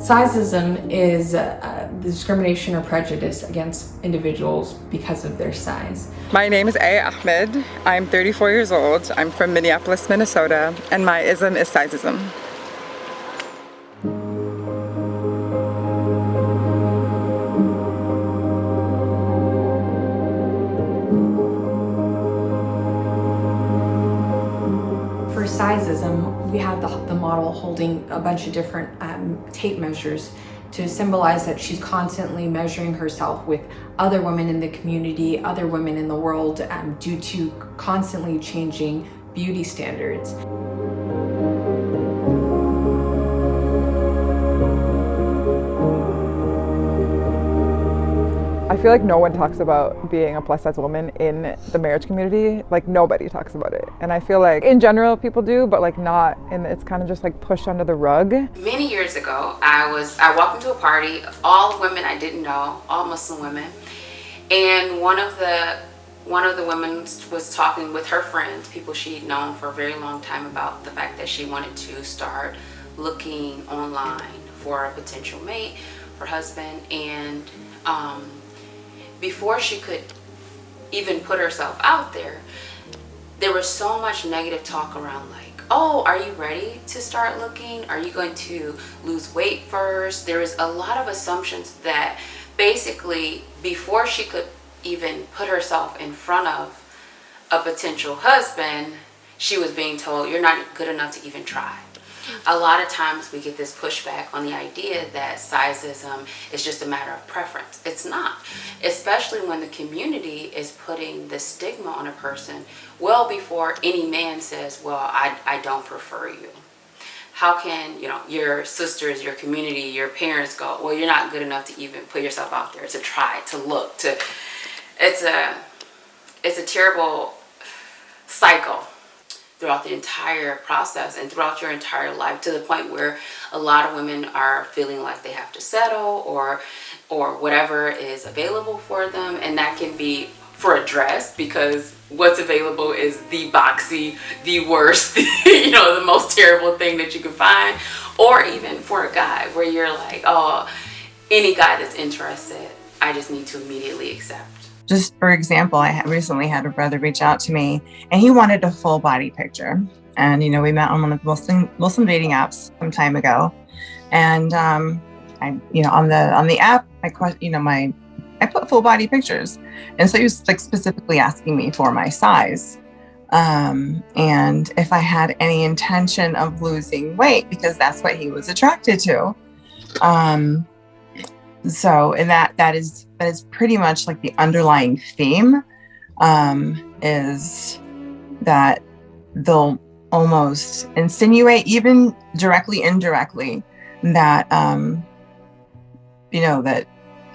Size-ism is discrimination or prejudice against individuals because of their size. My name is Ahmed. I'm 34 years old. I'm from Minneapolis, Minnesota, and my ism is size-ism. For size-ism, we have the model holding a bunch of different tape measures to symbolize that she's constantly measuring herself with other women in the community, other women in the world, due to constantly changing beauty standards. I feel like no one talks about being a plus size woman in the marriage community. Like, nobody talks about it. And I feel like in general people do, but like not, and it's kind of just like pushed under the rug. Many years ago, I walked into a party, all women I didn't know, all Muslim women, and one of the women was talking with her friends, people she'd known for a very long time, about the fact that she wanted to start looking online for a potential mate, for husband, and before she could even put herself out there, there was so much negative talk around, like, oh, are you ready to start looking? Are you going to lose weight first? There was a lot of assumptions that basically before she could even put herself in front of a potential husband, she was being told, you're not good enough to even try. A lot of times we get this pushback on the idea that size-ism is just a matter of preference. It's not, especially when the community is putting the stigma on a person well before any man says, well, I don't prefer you. How can, your sisters, your community, your parents go, well, you're not good enough to even put yourself out there, to try, to look, it's a terrible cycle throughout the entire process and throughout your entire life, to the point where a lot of women are feeling like they have to settle or whatever is available for them. And that can be for a dress, because what's available is the boxy, the worst, the most terrible thing that you can find. Or even for a guy, where you're like, oh, any guy that's interested, I just need to immediately accept. Just for example, I recently had a brother reach out to me, and he wanted a full body picture. And we met on one of the Muslim dating apps some time ago. And I on the app, I put full body pictures, and so he was like specifically asking me for my size, and if I had any intention of losing weight, because that's what he was attracted to. So, and that is pretty much like the underlying theme, is that they'll almost insinuate, even directly, indirectly, that that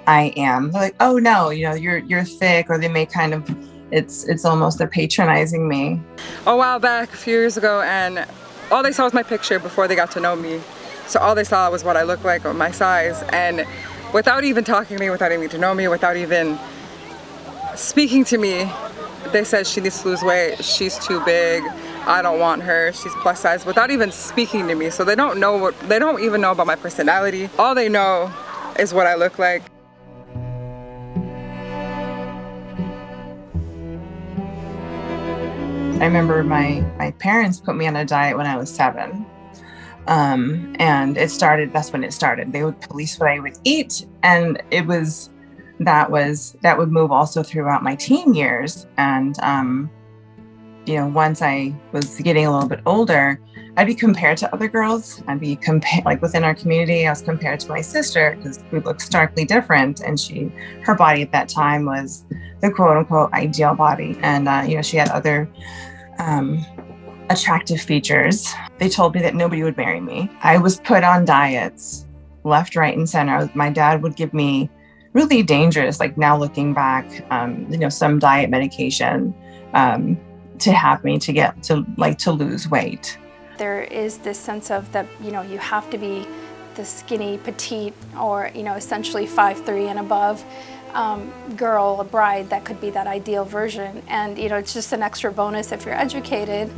I am like, oh no, you're thick, or they may kind of, it's almost, they're patronizing me. A while back, a few years ago, and all they saw was my picture before they got to know me. So all they saw was what I look like, or my size, and without even talking to me, without even to know me, without even speaking to me, they said she needs to lose weight, she's too big, I don't want her, she's plus size, without even speaking to me. So they don't even know about my personality. All they know is what I look like. I remember my parents put me on a diet when I was 7. And that's when it started. They would police what I would eat. And that would move also throughout my teen years. And, once I was getting a little bit older, I'd be compared to other girls. I'd be like within our community, I was compared to my sister, because we looked starkly different. And her body at that time was the quote unquote ideal body. And, she had other, attractive features. They told me that nobody would marry me. I was put on diets left, right, and center. My dad would give me really dangerous, like now looking back, some diet medication to have me to lose weight. There is this sense of that, you have to be the skinny, petite, or, essentially 5'3" and above girl, a bride that could be that ideal version. And, it's just an extra bonus if you're educated.